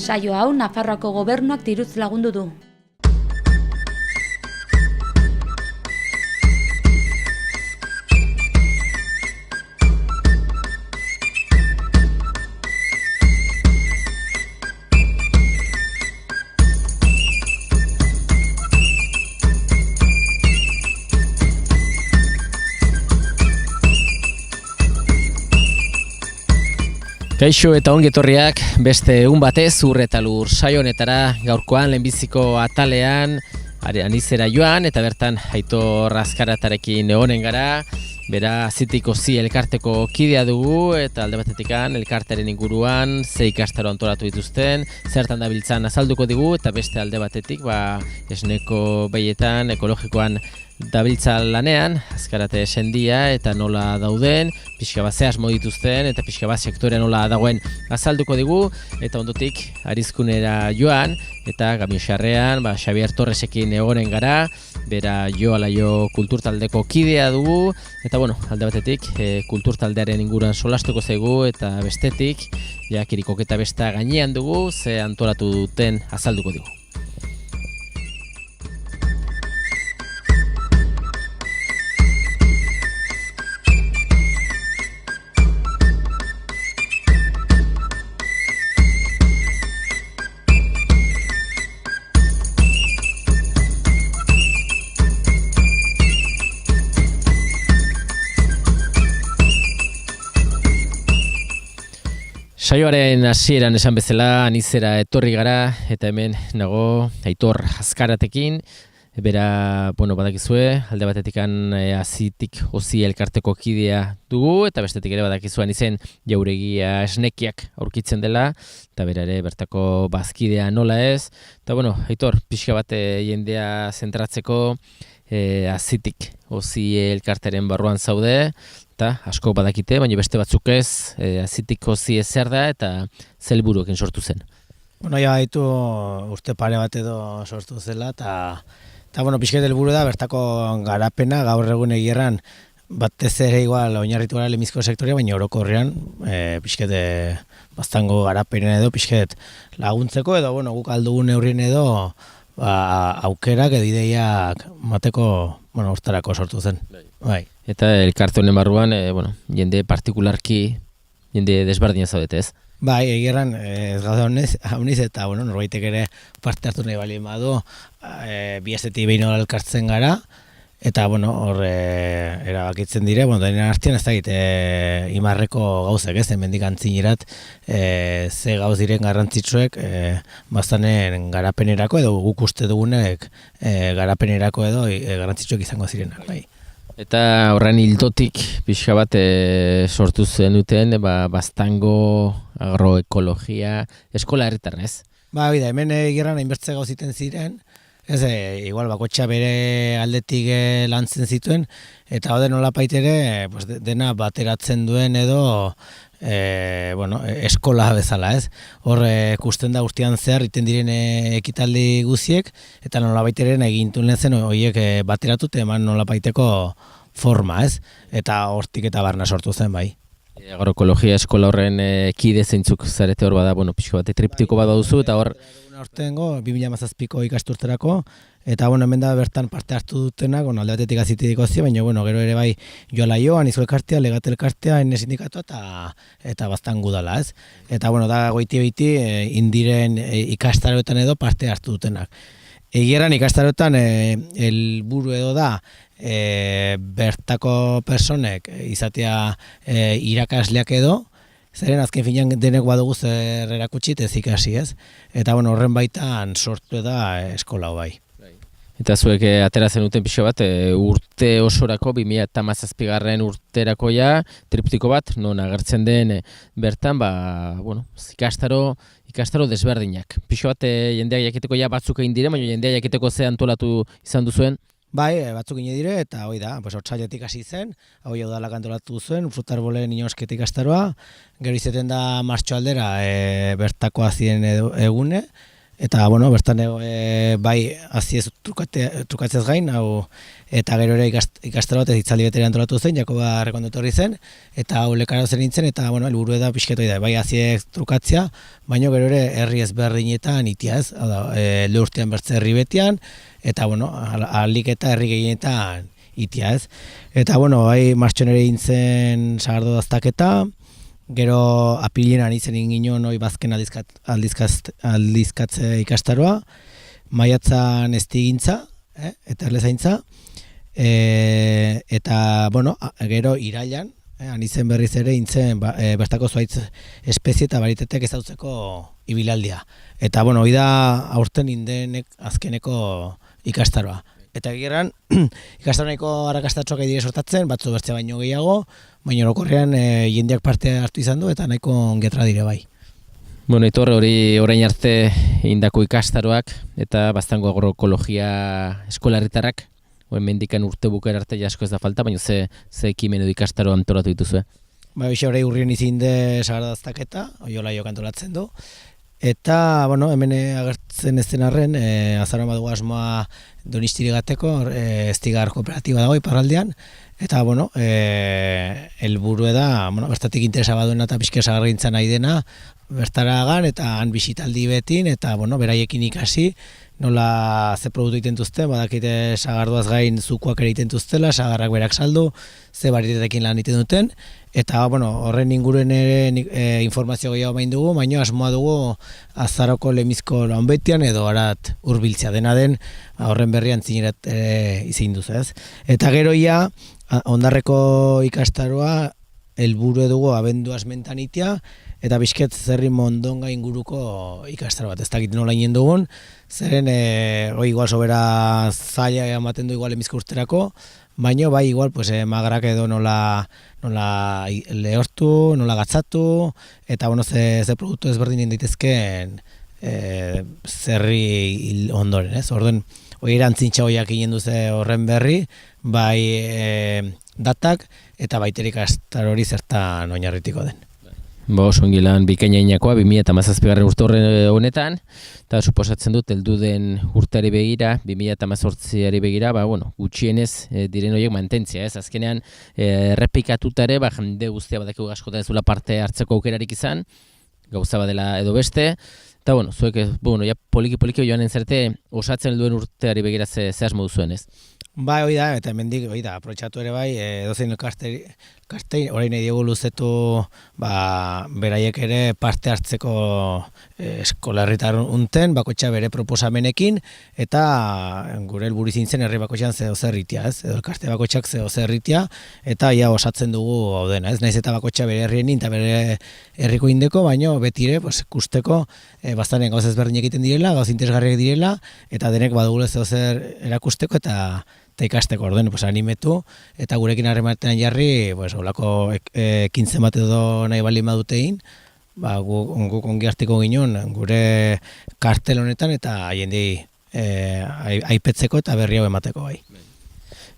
Saio hau Nafarroako gobernuak diruz lagundu du. Kaixo eta ongi etorriak beste egun batez ur eta lur saio honetara, gaurkoan lehenbiziko atalean anizera joan eta bertan Aitor Azkaratarekin egonen gara. Bera Azitik Ozi elkarteko kidea dugu eta alde batetikan elkartearen inguruan ze ikastaro antolatu dituzten, zertan dabiltzan azalduko digu eta beste alde batetik esneko behietan ekologikoan dabiltza lanean, Azkarate sendia eta nola dauden, pixka bat ze asmo dituzten eta pixka bat sektorea nola dagoen azalduko digu eta ondotik Arizkunera joan eta Gamioxarrean Xabier Torresekin egonen gara, bera jo kulturtaldeko kidea dugu eta alde batetik kulturtaldearen inguruan solastuko zaigu eta bestetik kirikoketa besta gainean dugu ze antolatu duten azalduko digu. Saioaren hasieran esan bezala anizera etorri gara eta hemen nago Aitor Azkaratekin. Bera, badakizue, alde batetikan Azitik Ozi elkarteko kidea dugu eta bestetik ere badakizue anizen jauregia esnekiak aurkitzen dela eta bera ere bertako bazkidea nola ez. Eta Aitor, pixka bat jendea zentratzeko Azitik Ozi elkarteren barruan zaude eta asko badakite, baina beste batzuk ez, Azitik Ozi zer da eta ze helburuekin sortu zen. Haitu urte pare bat edo sortu zela eta pixket helburu da bertako garapena gaur egun egierran batez ere igual oinarritu gara lemizko sektorea, baina orokorrean pixket baztango garapenen edo pixket laguntzeko edo guk aldugun neurrien edo aukerak edo ideiak mateko hortarako sortu zen. Bai. Eta elkarte honen barruan jende partikularki, jende desberdina zaudete ez? Bai, egierran ez gaude hauniz eta norbaitek ere parte hartu nahi balien badu, biestetik behin hor elkartzen gara, eta hor erabakitzen dire, denean artean ez dakit imarreko gauzek ez, hemendik antzinirat ze gauz diren garrantzitsuek bastanen garapenerako edo guk uste dugunek garapenerako edo garrantzitsuek izango zirenak. Bai. Eta horren hildotik pixka bat sortu zen duten baztango agroekologia eskola herritarra ez? Hemen egierran hainbertze gauziten ziren, ez, igual bakotxa bere aldetik lantzen zituen, eta hode nola paitere dena bateratzen duen edo eskola bezala, ez? Hor ikusten da guztian zehar iten diren ekitaldi guziek, eta nola baiteren egintun zen horiek bateratut eman nola baiteko forma, ez? Eta hortik eta barna sortu zen, bai. Agroekologia eskola horren kide zeintzuk zarete hor bada, pixko bat triptiko bat duzu, eta hor... Hortengo, 2017ko ikasturterako, eta hemen da bertan parte hartu dutenak, alde batetik Azitiko Ozi, baina gero ere bai Joalaio, Anizo elkartea, Legate elkartea, Ene sindikatua eta baztangu dala, ez? Eta da goiti indiren ikastaroetan edo parte hartu dutenak. Egieran ikastaroetan helburu edo da bertako personek izatea irakasleak edo, zeren azken finean denek badugu zer erakutsit ez ikasi ez. Eta horren baitan sortu da eskola bai. Eta zuek atera zenuten pixo bat urte osorako 2017 urterako triptiko bat, non agertzen den bertan, ikastaro desberdinak. Pixo bat jendeak jakiteko batzuk egin dire, baina jendeak jakiteko ze antolatu izan duzuen? Bai, batzuk ine dire, eta hoi da, hortzailetik hasi zen, hoi udalak antolatu zuen, frutarbolen inosketik ikastaroa, gero izeten da martxo aldera bertakoa ziren egune, eta bueno, bertan bai aziez trukatzez gain, hau eta gero ere ikastaro bat hitzaldi betera antolatu zen, Jakoba Rekondo etorri zen, eta hau lekara zen nintzen, eta bueno, helburu da pixketoi da, bai aziez trukatzea, baina gero ere herri ezberdinetan itia ez, heldu urtean bertze herri betian, eta bueno, alik eta herri gehienetan itia ez. Eta bueno, bai martxon ere intzen sagardo daztaketa, gero apirilean izen ingin hoi bazken aldizkatze ikastaroa, maiatzan estigintza, eta erlezaintza, eta bueno, gero irailan, anizen berriz ere intzen bertako zuaitz espezie eta baritetek ezautzeko ibilaldia. Eta bueno, hoi da aurten indenek azkeneko ikastaroa. Eta gerran, ikastaronaiko arrakastatxoak dire sortatzen, batzu bertzea baino gehiago, baina orokorrean jendeak parte hartu izan du eta nahiko ongetra dire bai. Bueno, Aitor, hori orain arte indako ikastaroak eta baztango agroekologia eskolarritarrak, mendikan urte bukera arte jasko ez da falta, baina ze ekimen edo ikastaro antolatu dituzue? Ba, hoxe horrei urrien izinde sagardaztaketa, oiola jo kantolatzen du. Eta, bueno, hemen agertzen ez den arren, azaroan badugu asmoa Donistiri gateko, estigar kooperatiba dago iparraldean, eta, bueno, helburua da, bueno, bertatik interesa baduena eta pixka sagargintzan nahi dena, bertara agan eta han bisitaldi betin, eta, bueno, beraiekin ikasi, nola ze produktu egiten duzten, badakite sagardoaz gain zukuak ere egiten duztela, sagarrak berak saldu, ze baritetekin lan egiten duten, eta bueno, horren inguruen ere informazio gehiago bain dugu, baina asmoa dugu azaroko lemizko lanbetian edo arat hurbiltzea dena den, horren berrian zinerat izin duz ez. Eta gero ia, ondarreko ikastaroa, helburu dugu abendu asmentan itea, eta bizket zerri mondonga inguruko ikastaro bat. Ez dakit nola inen dugun, zeren igual sobera zaila ematen du igual emizko urterako, baina bai igual magrak edo nola lehortu, nola gatzatu, eta bueno, ze produktu ezberdinen daitezkeen zerri ondoren, ez? Orden, hori erantzintxa hoiak inen duze horren berri, bai datak, eta baiterik ikastaro hori zertan oinarritiko den. Oso ongilan bikaina inakoa, 2017 urte honetan, eta suposatzen dut, heldu den urteari begira, 2018ari begira, gutxienez diren horiek mantentzia, ez? Azkenean, errepikatutare, jende guztia badaki askotan ez dula parte hartzeko aukerarik izan, gauza badela edo beste, eta zuek, poliki joan entzerte, osatzen helduen urteari begira ze asmo duzuen, ez? Bai, hori da, eta hemendik aprobetxatu ere bai, edozein elkartei, orain nahi diegu luzetu beraiek ere parte hartzeko eskolarritar unten, bakoitza bere proposamenekin, eta gure helburu izin zen herri bakoitzean zeo zerritia, ez? Edo elkarte bakoitzak zeo zerritia, eta ia osatzen dugu hau dena, ez? Naiz eta bakoitza bere herrienin eta bere herriko indeko, baino betire, kusteko bastanen gauz ezberdin egiten direla, gauz interesgarriak direla, eta denek badugule zeo zer erakusteko eta ikasteko orden, animetu, eta gurekin harrematean jarri, holako ekintzen bat edo nahi bali madutein, guk ongi hartiko ginen, gure kartel honetan, eta jendei aipetzeko eta berri hau emateko bai.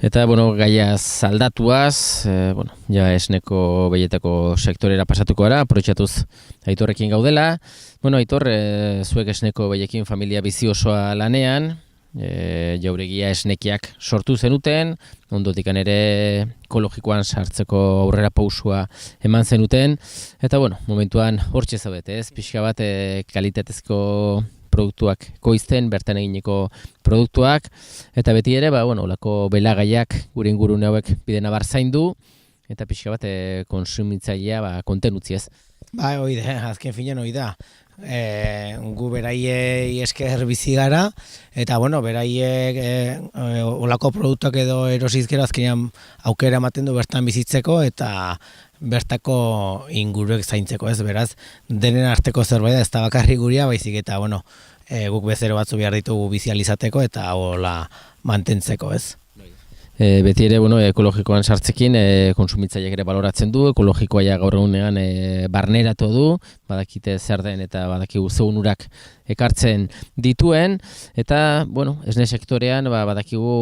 Eta, gaiaz aldatuaz, ja esneko behietako sektorera pasatuko gara, aprobetxatuz Aitorrekin gaudela. Aitor, zuek esneko behiekin familia bizi osoa lanean, jauregia esnekiak sortu zenuten, ondotikan ere ekologikoan sartzeko aurrera pausua eman zenuten, eta momentuan hortxe zaudete, ez? Pixka bat kalitatezko produktuak koizten, bertan egineko produktuak, eta beti ere, olako belagaiak gure ingurune hauek bidena bar zaindu, eta pixka bat konsumitzailea konten utziez. Hoi da, azken finean hoi da. Gu beraiei esker bizi gara, eta beraiek olako produktuak edo erosizkera azkenean aukera ematen du bertan bizitzeko eta bertako inguruek zaintzeko, ez? Beraz, denen arteko zerbait da, ez da bakarrik guria, baizik eta guk bezero batzu behar ditugu bizializateko eta hola mantentzeko, ez? Beti ere, ekologikoan sartzekin konsumitzaileak ere baloratzen du, ekologikoa ja gaur egunean barneratu du, badakite zer den eta badakigu ze onurak ekartzen dituen, eta, esne sektorean badakigu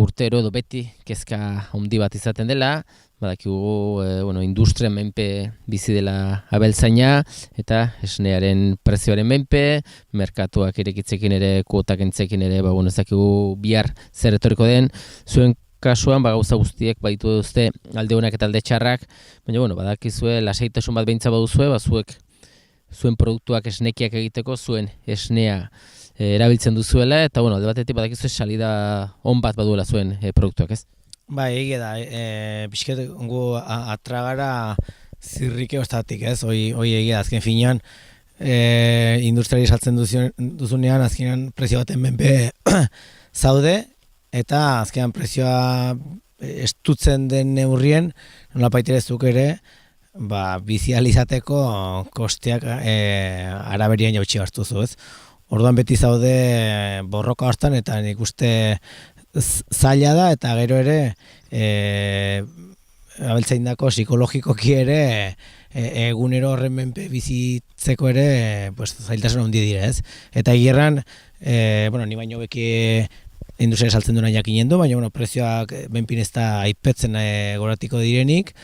urtero edo beti kezka handi bat izaten dela, badakigu industria menpe bizi dela abeltzaina eta esnearen prezioaren menpe, merkatuak irekitzekin ere, kuotak entzekin ere, ez dakigu bihar zer etorriko den, zuen kasuan gauza guztiek baditu duzte alde honak eta alde txarrak, baina badakizue lasaitasun bat beintza baduzue, zuek zuen produktuak esnekiak egiteko, zuen esnea erabiltzen duzuela, eta alde batetik badakizue salida on bat baduela zuen produktuak, ez? Bai, egia da, pixket gu atragara zirrike ostatik, ez? Hoi egia, azken finean, industriari saltzen duzunean, azkenean prezio baten menpe zaude, eta azkenean prezioa estutzen den neurrien, nola paiterezuk ere, bizializateko kosteak araberian jautsi hartuzu, ez? Orduan beti zaude borroka hortan, eta nik uste zaila da, eta gero ere abeltzaindako psikologikoki ere egunero horren menpe bizitzeko ere zailtasun handi dira, ez? Eta hierran, ni baino beki industria saltzen duena jakinen du, baina prezioak benpin ez da aipetzen goratiko direnik,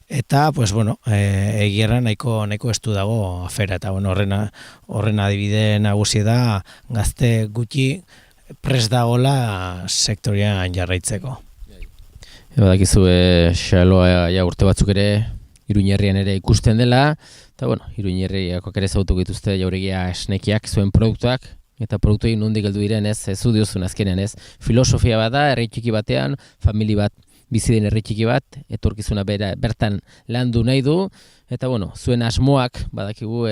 eta egierran nahiko estu dago afera, eta horren adibide nagusi da gazte gutxi prest dagoela sektorian jarraitzeko. Badakizu xaloa urte batzuk ere Iruñerrian ere ikusten dela, eta Iruñerriakoak ere zautu dituzte jauregia esnekiak zuen produktuak, eta produktuei nondik heldu diren ez zu diozun azkenean ez. Filosofia bat da, herri txiki batean, famili bat, bizi den herri txiki bat, etorkizuna bertan landu nahi du, eta zuen asmoak, badakigu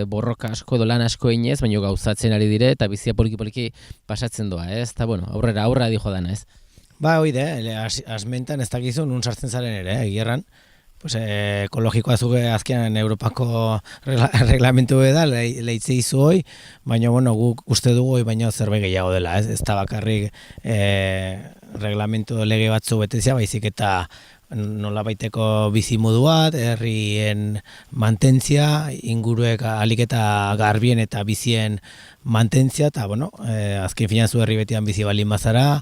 borroka asko edo lan asko inez, baina gauzatzen ari dire, eta bizia poliki pasatzen doa, ez? Eta aurrera dijo dana, ez? Ba, oide, asmentan ez dakizu nun sartzen zaren ere, egierran. Ekologikoa zuge azkenan Europako reglamentu da, lehitze izu hoi, baina guk uste dugu baina zerbait gehiago dela, ez da bakarrik reglamentu lege batzu betezia, baizik eta nolabaiteko bizimudu bat, herrien mantentzia, inguruek alik eta garbien eta bizien mantentzia, eta azken finan zu herri betian bizi balin bazara,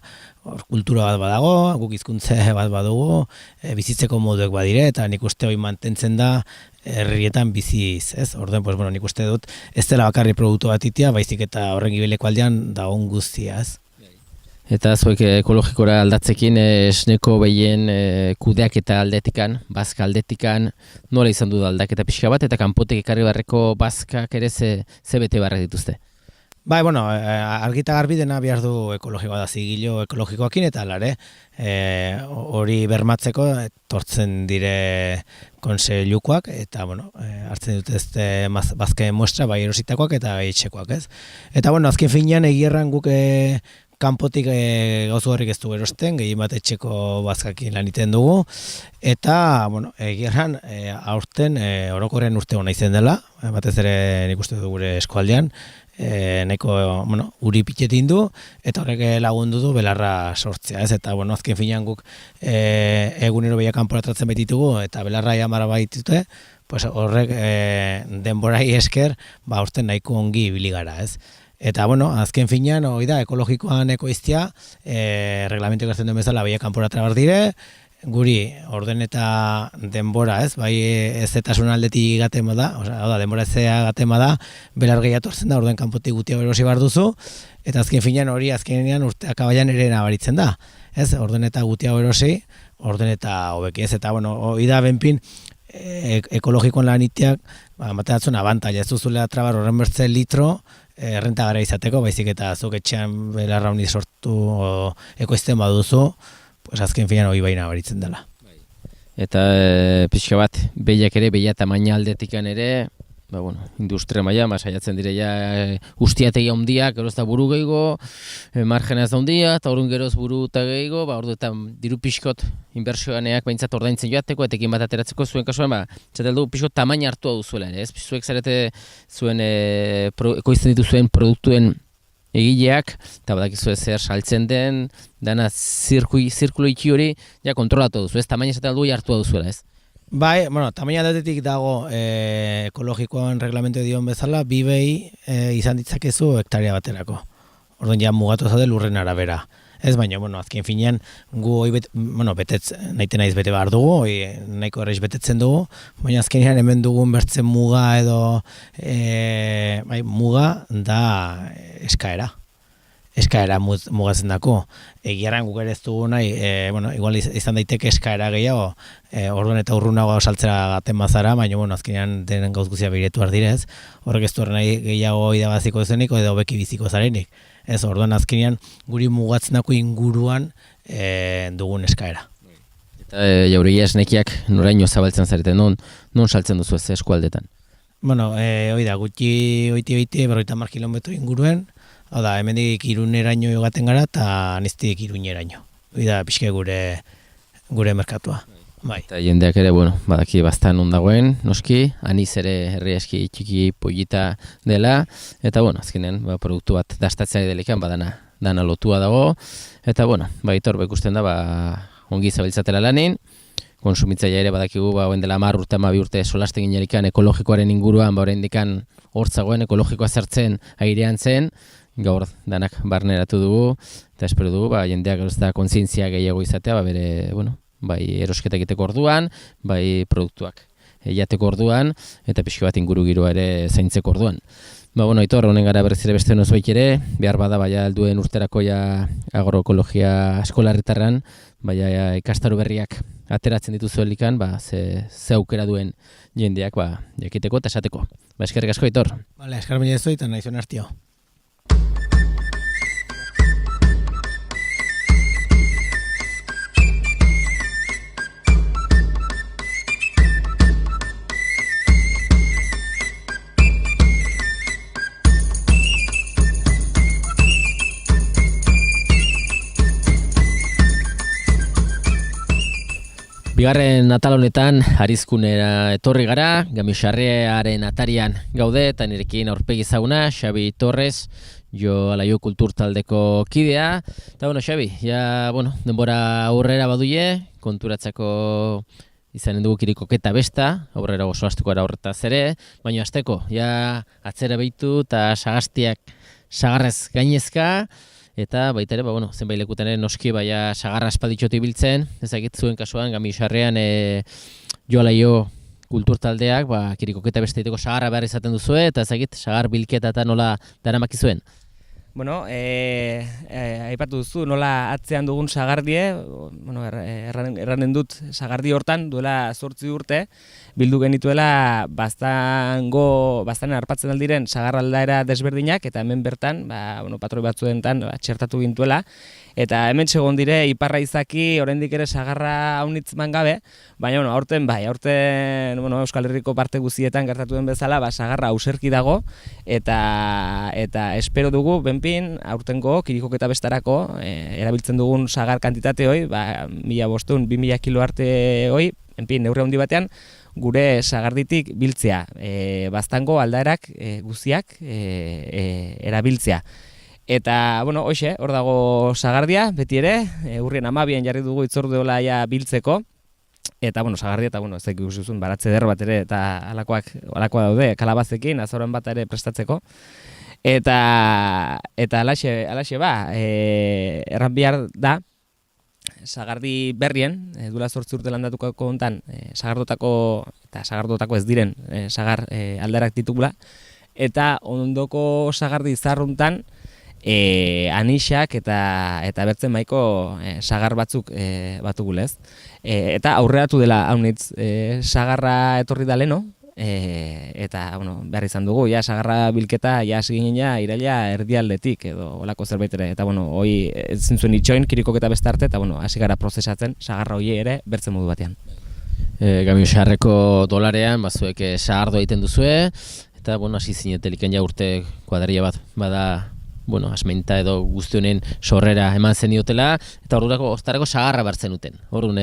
kultura bat badago, guk hizkuntza bat badugu, bizitzeko moduek badire, eta nik uste hori mantentzen da herrietan biziz, ez? Orduan, nik uste dut ez dela bakarri produktu bat itia, baizik eta horren gibeleko aldean dagoen guztia, ez? Eta zuek ekologikora aldatzekin esneko behien kudeak eta aldetikan, bazka aldetikan, nola izan du da aldaketa pixka bat, eta kanpotek ekarri barreko bazkak ere ze bete barrak dituzte? Bai, argita garbi dena behar du ekologikoa da, zigilo ekologikoakin eta alare, hori bermatzeko tortzen dire konseilukoak, eta hartzen dute ez bazken muestra, bai erositakoak eta bai etxekoak, ez? Eta azken finean egierran guk kanpotik gauzu horrik ez du erosten, gehien bat etxeko bazkakin lan iten dugu, eta egierran aurten orokorren urte hona izen dela, batez ere nik uste du gure eskualdean, nahiko uri pitxetin du, eta horrek lagundu du belarra sortzea, ez? Eta azken finean guk egunero behiak kanporatratzen baititugu, eta belarra jamara baitute, horrek denborai esker, aurten nahiko ongi ibili gara, ez? Eta, azken finean, hori da, ekologikoan ekoiztia, reglamentu ekartzen duen bezala, behiak kanporatra bar dire, guri orden eta denbora, ez? Bai ezetasun aldetik gaten bada, denbora ezea gaten bada, belar gehiatu hartzen da, orden kanpotik gutia erosi behar duzu, eta azken finean hori azkenean urte akabaian ere nabaritzen da, ez? Orden eta gutia erosi, orden eta hobeki, ez? Eta, hori da benpin, ekologikoan laniteak, bateatzen abantaila, ez duzulea trabar horren bertzen litro, errenta gara izateko, baizik eta zuk etxean belarra honi sortu ekoizten baduzu, azken finean hori baina baritzen dela. Eta pixka bat, behiak ere, behia tamaina aldetikan ere, industria maila, saiatzen direia ustiategi handiak, geroz da buru gehiago, margenaz da handia, eta orduan geroz buru eta gehiago, orduetan diru pixkot inbertsioaneak behintzat ordaintzen joateko, etekin bat ateratzeko zuen kasuan, txatel du pixkot tamaina hartua duzuela, ez? Zuek zarete zuen ekoizten dituzuen produktuen egileak, eta badakizu zer saltzen den, dana zirkulo itxi hori, kontrolatu duzu, ez? Tamaina esaten du hartua duzuela, ez? Bai, tamaina aldetik dago ekologikoan reglamentu dion bezala, bi izan ditzakezu hektaria baterako. Orduan ja mugatu zaude lurren arabera. Ez baina, azken finean, gu hoi naite naiz bete behar dugu, nahiko erreiz betetzen dugu, baina azkenean hemen dugun bertzen muga edo muga da eskaera. Eskaera mugatzen dako. Egiaran guk ere ez dugu nahi, igual izan daiteke eskaera gehiago, orduan eta urrunagoa saltzera gaten bazara, baina azkenean denen gauz guzia biretu ardirez, horrek ez du nahi gehiago idabaziko zenik edo beki biziko zarenik. Ez, orduan azkenean guri mugatzen dako inguruan dugun eskaera. Eta jauregia esnekiak noraino zabaltzen zareten, non saltzen duzu ez eskualdetan? Hoi da, gutxi oiti 50 kilometro inguruen, hau da, hemendik Iruneraino jogaten gara eta anistik Iruñeraino. Hoi da, pixke gure merkatua. Bai. Eta jendeak ere, badaki bastan ondagoen, noski, aniz ere herri eski txiki pollita dela, eta azkenean, produktu bat dastatzea delikan, dana lotua dago, eta Aitor ikusten da, ongi zabiltzatela lanin, konsumitzaia ere badakigu, hoen dela 10 urte, 12 urte solasten ginelikan ekologikoaren inguruan, oraindikan hortzagoen ekologikoa zertzen airean zen, gaur danak barneratu dugu, eta espero dugu, jendeak ez da kontzientzia gehiago izatea, bere, bai erosketa egiteko orduan, bai produktuak jateko orduan, eta pixko bat inguru giroa ere zaintzeko orduan. Aitor, honen gara berriz ere beste nozbaik ere, behar bada, alduen urterako agroekologia eskolarritarran, ikastaru berriak ateratzen dituzu helikan, ze aukera duen jendeak jakiteko eta esateko. Eskerrik asko, Aitor. Eskar mila ez eta nahi zuen hartio. Bigarren atal honetan Arizkunera etorri gara, Gamixarrearen atarian gaude, eta nirekin aurpegi ezaguna, Xabi Torres, jo Alaio kultur taldeko kidea. Eta Xabi, denbora aurrera baduie, konturatzeko izanen dugu kirikoketa besta, aurrera oso astuko ara horretaz ere, baina hasteko, atzera behitu eta sagastiak sagarrez gainezka, eta baita ere, zenbait lekutan ere noski sagarra aspalditxoti biltzen, ezagit zuen kasuan, Gamixarrean jo Alaio kultur taldeak, kirikoketa beste egiteko sagarra behar izaten duzue, eta ezagit, sagar bilketa eta nola daramaki zuen? Aipatu duzu, nola atzean dugun sagardie, erranen dut sagardi hortan, duela 8 urte, bildu genituela bastanen arpatzen aldiren sagarraldaera desberdinak, eta hemen bertan, patroi batzuentan txertatu gintuela, eta hemen segon dire iparra izaki, oraindik ere sagarra haunitz gabe, baina aurten Euskal Herriko parte guztietan gertatu den bezala, sagarra auserki dago, eta espero dugu, benpin, aurtengo kirikoketa bestarako, erabiltzen dugun sagar kantitate hoi, 1.500-2.000 kilo arte hoi, benpin, neurri handi batean, gure sagarditik biltzea, baztango aldaerak guztiak erabiltzea. Eta, hoxe, hor dago sagardia, beti ere, urrien 12an jarri dugu itzorduela biltzeko, eta, sagardia, eta, ez daik ikusuzun, baratze der bat ere, eta alakoa daude, kalabazekin, azoran bat ere prestatzeko. Eta alaxe erran behar da, sagardi berrien, duela 8 urte landatuko kontan, sagardotako ez diren sagar aldarak ditugula, eta ondoko sagardi zarruntan anixak eta bertzen maiko sagar batzuk batugulez. Eta aurreratu dela haunitz sagarra etorri da leno, eta behar izan dugu, sagarra bilketa hasi ginen iraila erdialdetik edo olako zerbait ere, eta hoi ezin zuen itxoin kirikoketa beste arte, eta hasi gara prozesatzen sagarra hoi ere bertzen modu batean. Gamixarreko dolarean, bazuek sagardoa egiten duzue, eta hasi zineteliken urte kuadria bat, bada asmenta edo guzti honen sorrera eman zen diotela, eta hortarako sagarra bartzen duten. Orduan,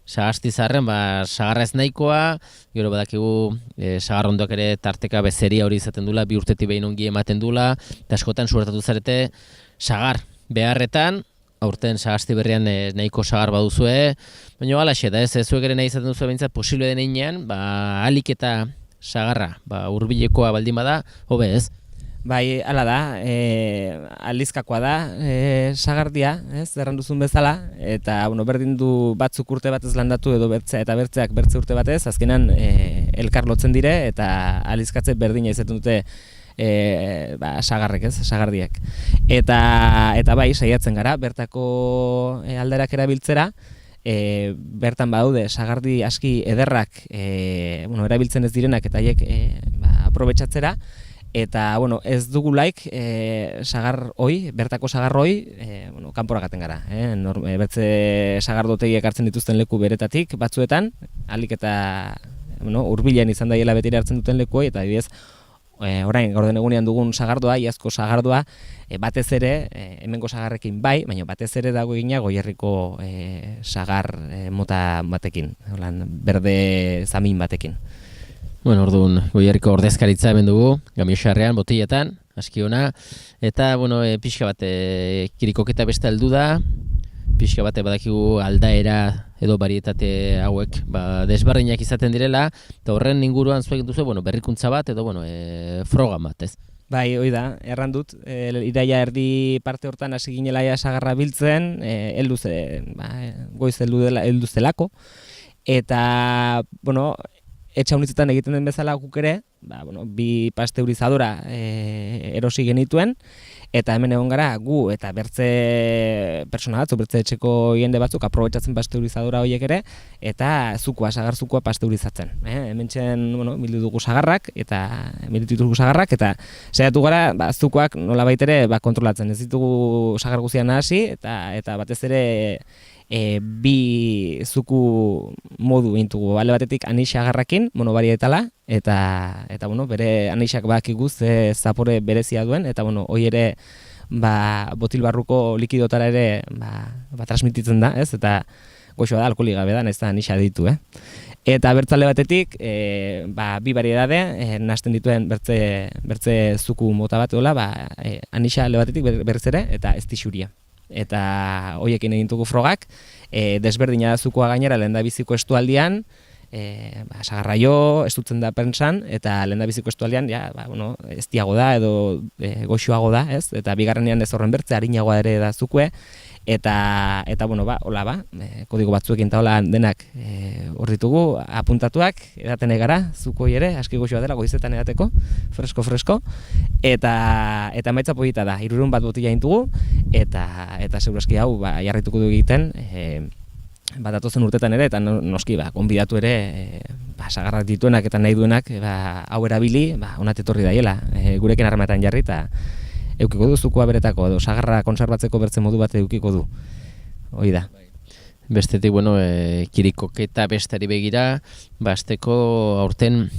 sagasti zarren, sagarra ez nahikoa, gero badakigu sagarrondoak ere tarteka bezeria hori izaten dula, 2 urtetik behin ongi ematen dula, eta askotan suertatu zarete sagar beharretan, aurten sagasti berrian nahiko sagar baduzue, baina alaxe, da ez zuek ere nahi izaten duzue behintzat posible denean, alik eta sagarra, hurbilekoa baldin bada, hobe ez? Bai, hala da, aldizkakoa da, sagardia, ez, erran duzun bezala, eta berdin du batzuk urte batez landatu edo bertzeak bertze urte batez, azkenan elkar lotzen dire, eta aldizkatze berdina izaten dute sagarrek, ez, sagardiak. Eta bai, saiatzen gara, bertako alderak erabiltzera, bertan badaude sagardi aski ederrak erabiltzen ez direnak eta haiek aprobetxatzera, eta ez dugu sagar hoi, bertako sagar hoi, kanporagaten gara. Bertze sagardotegiak hartzen dituzten leku beretatik batzuetan, alik eta hurbilen izan daiela betira hartzen duten leku hoi, eta adibidez, orain gaurden egunean dugun sagardoa, iazko sagardoa, batez ere, hemengo sagarrekin bai, baina batez ere dago egina Goierriko sagar mota batekin, berde zamin batekin. Bueno, orduan, Goierriko ordezkaritza hemen dugu, Gamioxarrean, botiletan, aski ona, eta, pixka bat, kirikoketa beste heldu da, pixka bat badakigu aldaera edo barietate hauek desberdinak izaten direla, eta horren inguruan zuek duzu, berrikuntza bat edo, froga bat, ez? Bai, hoi da, erran dut, iraia erdi parte hortan hasi ginela sagarra biltzen, goiz heldu zelako, eta, etxa unitzetan egiten den bezala guk ere, bi pasteurizadora erosi genituen, eta hemen egon gara gu eta bertze pertsona batzuk, bertze etxeko jende batzuk aprobetxatzen pasteurizadora horiek ere, eta sagar zukua pasteurizatzen. Hemen txen, bildu dugu sagarrak, eta saiatu gara, zukuak nola baitere kontrolatzen. Ez ditugu sagar guzian hasi, eta batez ere bi zuku modu eintugu, alde batetik anixa agarrakin, monobarietala, eta bere anixak bakigu ze zapore berezia duen, eta hoi ere botil barruko likidotara ere transmititzen da, ez? Eta goxoa da, alkoholik gabe da, nahiz da anixa ditu, Eta bertzale batetik, bi variedade, nahasten dituen bertze zuku mota bat eola, anixa alde batetik berriz ere, eta ez tixuria. Eta hoiekin egin dugu frogak, desberdina da zukua gainera lehendabiziko estualdian, sagarraio, estutzen da pentsan, eta lehendabiziko estualdian, ez diago da edo goxoago da, ez? Eta bigarrenean ez horren bertze, harinagoa ere da zukue, eta hola kodigo batzuekin eta hola denak hor ditugu, apuntatuak, edaten egara, zukoi ere, aski goxoa dela, goizetan edateko, fresko, eta maitza polita da, 300 bat botila intugu, eta segurazki hau jarrituko du egiten, datozen urtetan ere, eta noski, konbidatu ere, sagarrak dituenak eta nahi duenak, hau erabili, onat etorri daiela, gurekin harremanetan jarri, eta eukiko du zukua beretako, edo sagarra konserbatzeko bertze modu bat eukiko du, hoi da. Bestetik, kirikoketa bestari begira, azteko aurten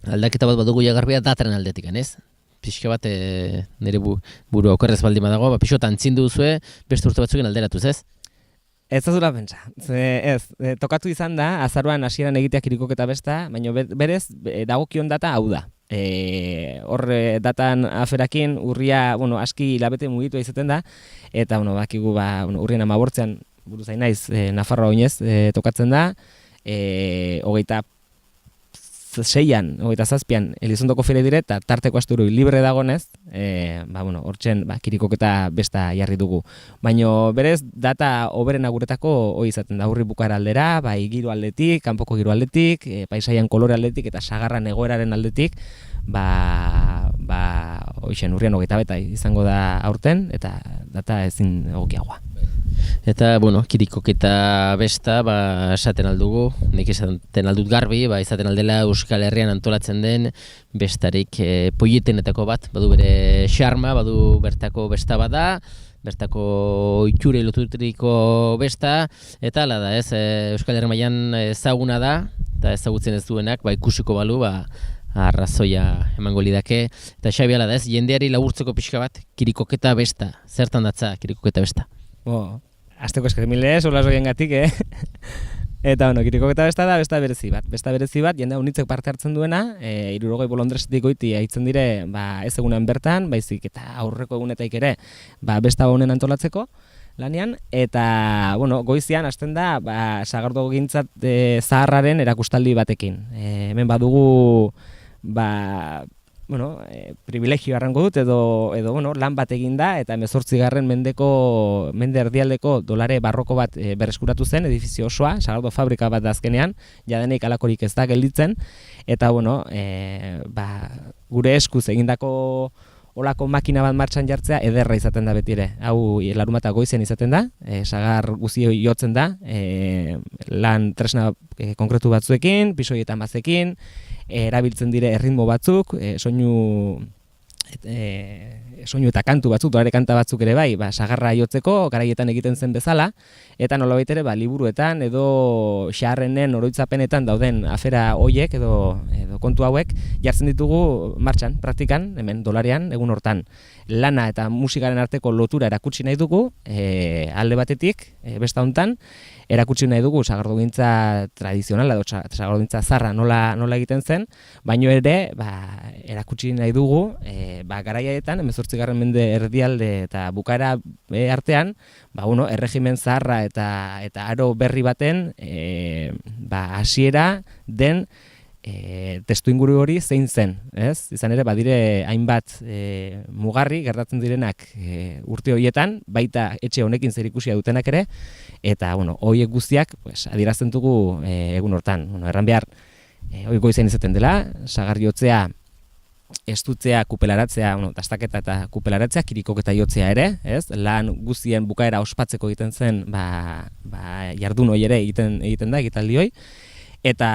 aldaketa bat badugu jagarbia dataren aldetik, ez? Pixka bat nire buru aukerrez baldin badago, pixo tantzindu duzue, beste urte batzuken alderatuz, ez? Ez da zula pentsa. Tokatu izan da, azaruan hasieran egitea kirikoketa besta, baina berez dagokion data hau da. Hor datan aferakin urria, aski hilabete mugitua izaten da, eta bakigu urrien 15 buruz hain naiz, Nafarroa oinez tokatzen da, 27an Elizondoko feria dire, eta tarteko asturui libre dagonez, hortzen kirikoketa besta jarri dugu. Baina berez data oberena guretako hoi izaten da, urri bukaera aldera, giro aldetik, kanpoko giro aldetik, paisaian kolore aldetik eta sagarran egoeraren aldetik, hoixen urrian 27 izango da aurten, eta data ezin egokiagoa. Eta, kirikoketa besta, esaten aldugu, nik esaten aldut garbi, izaten aldela Euskal Herrian antolatzen den bestarik poietenetako bat, badu bere xarma, badu bertako besta bada, bertako itxure loturiko besta, eta hala da, ez, Euskal Herri mailan ezaguna da, eta ezagutzen ez duenak, ikusiko balu, arrazoia emango lidake, eta Xabi hala da, ez, jendeari laburtzeko pixka bat, kirikoketa besta, zertan datza kirikoketa besta? Azteko eskermilez, hola zoien gatik, Eta, kirikoketa besta da, besta berezi bat. Besta berezi bat, jendea unitzek parte hartzen duena, 60 bolondresetik goiti haitzen dire, ez egunean bertan, baizik eta aurreko egunetaik ere, besta honen antolatzeko lanean, eta, goizian hasten da, sagardo gintzat zaharraren erakustaldi batekin. Hemen badugu, privilegio arrango dut edo lan bat egin da eta 18. Mende erdialdeko dolare barroko bat berreskuratu zen edifizio osoa, sagardo fabrika bat da azkenean, jadenik alakorik ez da gelditzen eta gure eskuz egindako olako makina bat martxan jartzea ederra izaten da beti ere. Hau larunbata goizen izaten da, sagar guzio jotzen da, lan tresna konkretu batzuekin, pisoietan bazekin, erabiltzen dire erritmo batzuk, soinu eta kantu batzuk, dolare kanta batzuk ere bai, sagarra jotzeko, garaietan egiten zen bezala, eta nolabait ere liburuetan edo xaharrenen oroitzapenetan dauden afera hoiek edo kontu hauek jartzen ditugu martxan, praktikan, hemen dolarean, egun hortan. Lana eta musikaren arteko lotura erakutsi nahi dugu, alde batetik, besta hontan, erakutsi nahi dugu sagardogintza tradizionala edo sagardogintza zarra nola egiten zen, baino ere erakutsi nahi dugu garaiaetan 18. Mende erdialde eta bukaera artean, erregimen zaharra eta aro berri baten hasiera den testu inguru hori zein zen, ez? Izan ere badire hainbat mugarri gertatzen direnak urte horietan, baita etxe honekin zerikusia dutenak ere, eta horiek guztiak adierazten dugu egun hortan. Erran behar, hori goizen izaten dela, sagar jotzea, estutzea, kupelaratzea, dastaketa eta kupelaratzea, kirikoketa jotzea ere, ez? Lan guztien bukaera ospatzeko egiten zen, jardun hori ere egiten da, egitaldi hori. Eta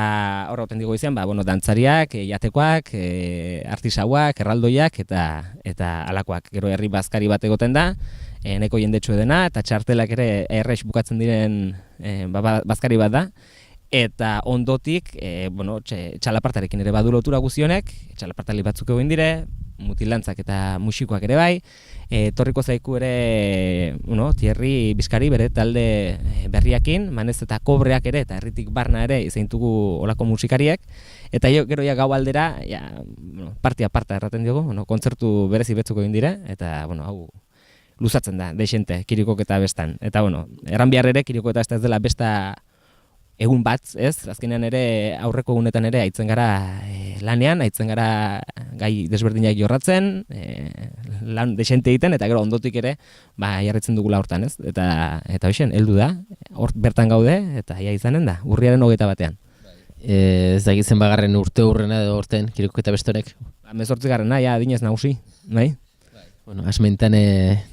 horra oten digo izan, dantzariak, jatekoak, artisauak, erraldoiak eta alakoak. Gero herri bazkari bat egoten da, neko jendetxo dena, eta txartelak ere errex bukatzen diren bazkari bat da. Eta ondotik, txalapartarekin ere badu lotura guzionek, txalapartali batzuk egin dire, mutilantzak eta musikoak ere bai, torriko zaiku ere, Tierri Bizkari bere talde berriakin, manez eta kobreak ere, eta herritik barna ere izeintugu olako musikariek, eta gero gau aldera, partia parta erraten diogu, kontzertu berezi betzuko egin dire, eta, hau luzatzen da, deixente, kirikoketa bestan. Eta, erran behar ere, kirikoketa ez dela besta egun bat, ez? Azkenean ere aurreko egunetan ere aitzen gara lanean, aitzen gara gai desberdinak jorratzen, lan desente egiten, eta gero ondotik ere jarritzen dugula hortan, ez? Eta hoxen, heldu da, hor bertan gaude, eta ia izanen da, urriaren 21. Ez dakitzen bagarren urte hurrena edo horten, kirikoketa bestorek? 18. Ja, adinez nagusi, bai? Asmentan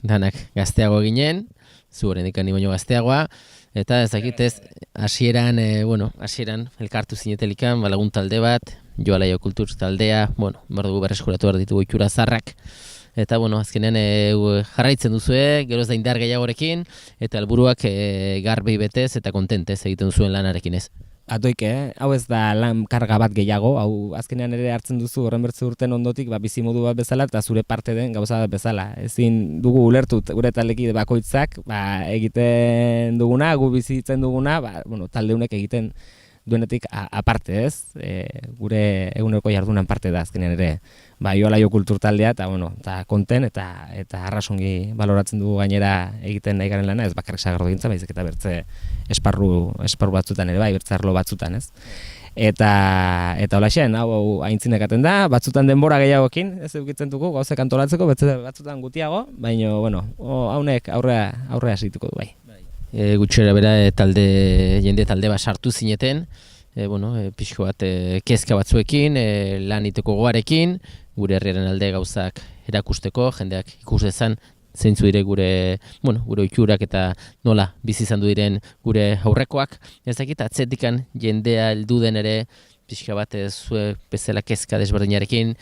danak gazteago ginen, zu horrendik ani baino gazteagoa, eta ez dakitez, hasieran elkartu zinetelikan, lagun talde bat, Joalaio Kultur taldea, berdugu berreskuratu behar ditugu itxura zarrak, eta azkenean jarraitzen duzue, geroz da indar gehiagorekin, eta helburuak garbi betez eta kontentez egiten duzuen lanarekin ez. Atoik, hau ez da lan karga bat gehiago, hau azkenean ere hartzen duzu horren bertze urten ondotik bizimodu bat bezala eta zure parte den gauza bat bezala. Ezin dugu ulertu gure taldeki bakoitzak egiten duguna, gu bizitzen duguna, talde honek egiten duenetik aparte, ez? Gure eguneroko jardunan parte da azkenean ere. Joalaio Kultur taldea eta konten eta arrasongi baloratzen dugu gainera egiten nahi garen lana, ez bakarrik sagardogintza, baizik eta bertze esparru batzutan ere bai, bertze arlo batzutan, ez? Eta holaxen, hau aintzinekaten da, batzutan denbora gehiagokin, ez eukitzen dugu, gauzek antolatzeko, batzutan gutiago, baina, haunek aurrea segituko du bai. Gutxera bera jende talde bat sartu zineten, pixko bat kezka batzuekin, lan iteko goarekin, gure herriaren alde gauzak erakusteko, jendeak ikus dezan zeintzu dire gure oiturak eta nola bizi izan du diren gure aurrekoak. Ez dakit atzetikan jendea heldu den ere pixka bat zuek bezala kezka desberdinarekin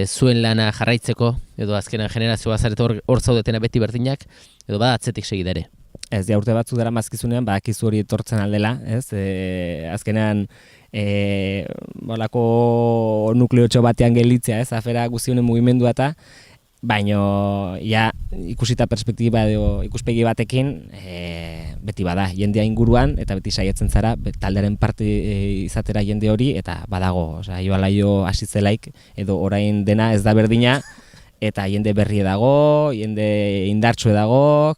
zuen lana jarraitzeko, edo azkenan generazioa zarete hor zaudetena beti berdinak, edo bada atzetik segidere. Ez, urte batzu dara mazkizunean, badakizu hori etortzen aldela, ez? Azkenean, bolako nukleotxo batean gelditzea, ez? Afera guztionen mugimendua eta, baino, ikusita perspektiba edo ikuspegi batekin, beti bada, jendea inguruan, eta beti saietzen zara, taldearen parte izatera jende hori, eta badago, Joalaio hasi zelaik, edo orain dena ez da berdina, eta jende berri dago, jende indartsu dago,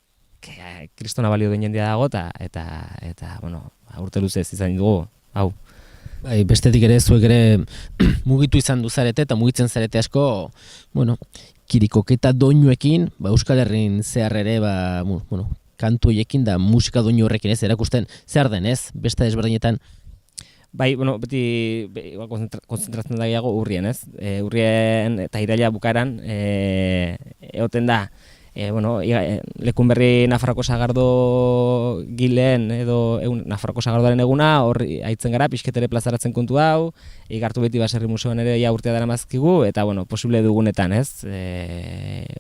kristona balio duen jendea dago, eta urte luzez izan dugu, hau. Bai, bestetik ere zuek ere mugitu izan duzarete eta mugitzen zarete asko, bueno, kirikoketa doinuekin, Euskal Herrin zehar ere, kantu horiekin da musika doinu horrekin ez, erakusten zer den ez, beste desberdinetan. Bai, beti konzentratzen da gehiago urrien, ez? Urrien eta iraila bukaeran egoten da, Lekunberri Nafarroko Sagardo gileen edo Nafarroko Sagardoaren eguna, hor aitzen gara, pixketere plazaratzen kontu hau, Igartu Beti Baserri Museoan ere ja urtea dara mazkigu, eta posible dugunetan, ez?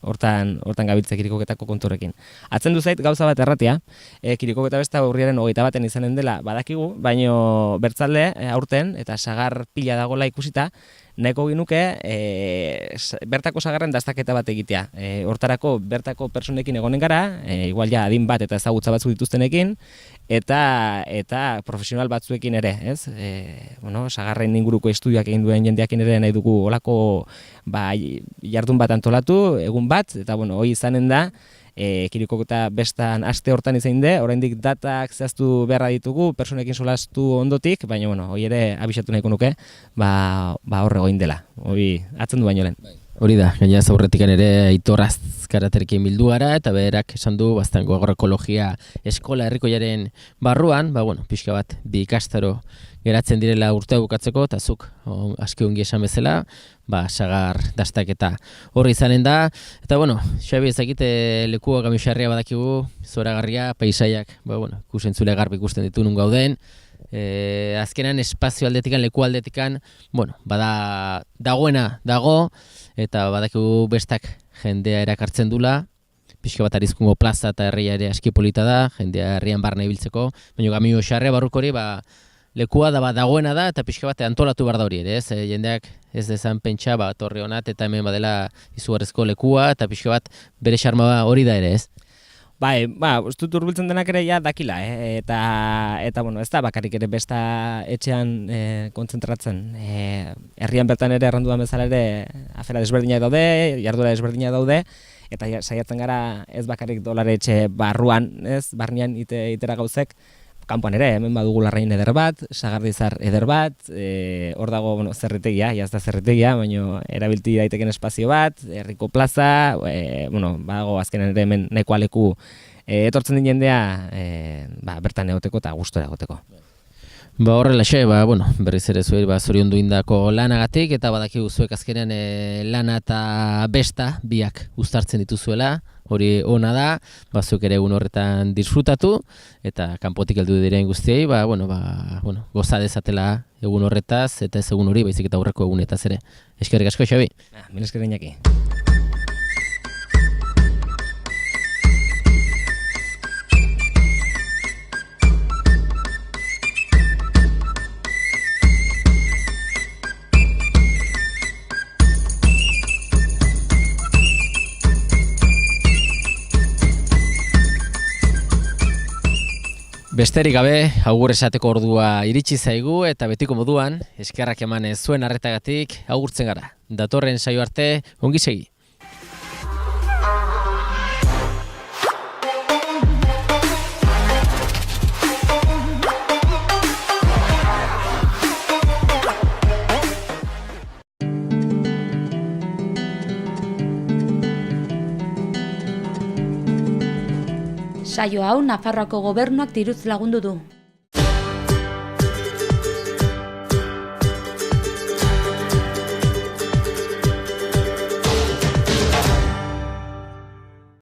Hortan gabiltze kirikoketako konturrekin. Atzen duzait gauza bat erratia, kirikoketa besta urriaren 21 izanen dela badakigu, baino bertzalde aurten, eta sagar pila dagola ikusita, nahiko ginuke bertako sagarren dastaketa bat egitea. Hortarako bertako personekin egonen gara, igual ja adin bat eta ezagutza batzu dituztenekin, eta profesional batzuekin ere, ez? Sagarren inguruko estudioak egin duen jendeakin ere nahi dugu olako jardun bat antolatu, egun bat, eta hori izanen da, kirikoketa bestan aste hortan izain de, oraindik datak zehaztu beharra ditugu, personekin solastu ondotik, baina hori ere abisatu nahiko nuke, horre goin dela, hori atzen du baino lehen. Hori da, gaina zaurretik ere Aitor Azkaraterekin bildu gara, eta berak esan du, baztango agroekologia eskola herrikoiaren barruan, pixka bat bi ikastaro geratzen direla urtea bukatzeko, eta zuk aski ongi esan bezala, sagar dastaketa horri izanen da, eta Xabi ezakite lekua gamisarria badakigu, zoragarria, paisaiak, ikusentzule garbi ikusten ditu nun gauden, azkenan espazio aldetikan, leku aldetikan, dagoena dago, eta badakigu bestak jendea erakartzen dula, pixka bat Arizkungo plaza eta herria ere aski polita da, jendea herrian barna ibiltzeko, baina gamio xarria barruko hori, lekua dagoena da, eta pixka bat antolatu behar da hori ere, ez? Jendeak ez dezan pentsa, torre honat, eta hemen badela izugarrizko lekua, eta pixka bat bere xarma hori da ere, ez? Bai, ez dut urbiltzen denak ere ja dakila, eta ez da bakarrik ere besta etxean kontzentratzen. Herrian bertan ere erranduan bezala ere afera desberdinak daude, jarduera desberdinak daude, eta saiatzen gara ez bakarrik dolare etxe barruan, ez, barnean itera gauzek, kanpoan ere, hemen badugu Larrain eder bat, Sagardizar eder bat, hor dago zerritegia, jazda zerritegia, baina erabilti daiteken espazio bat, herriko plaza, badago azkenan ere hemen nahikoa leku etortzen din jendea bertan egoteko eta gustora egoteko. Horrelaxe, berriz ere zuei zoriondu indako lanagatik, eta badakigu zuek azkenean lana eta besta biak uztartzen dituzuela, hori ona da, zuek ere egun horretan disfrutatu, eta kanpotik heldu diren guztiei, goza dezatela egun horretaz, eta ez egun hori, baizik eta aurreko egunetaz ere. Eskerrik asko, Xabi. Mil esker Iñaki. Besterik gabe, agur esateko ordua iritsi zaigu, eta betiko moduan, eskerrak eman zuen arretagatik, agurtzen gara. Datorren saio arte, ongi segi. Saio hau Nafarroako Gobernuak diruz lagundu du.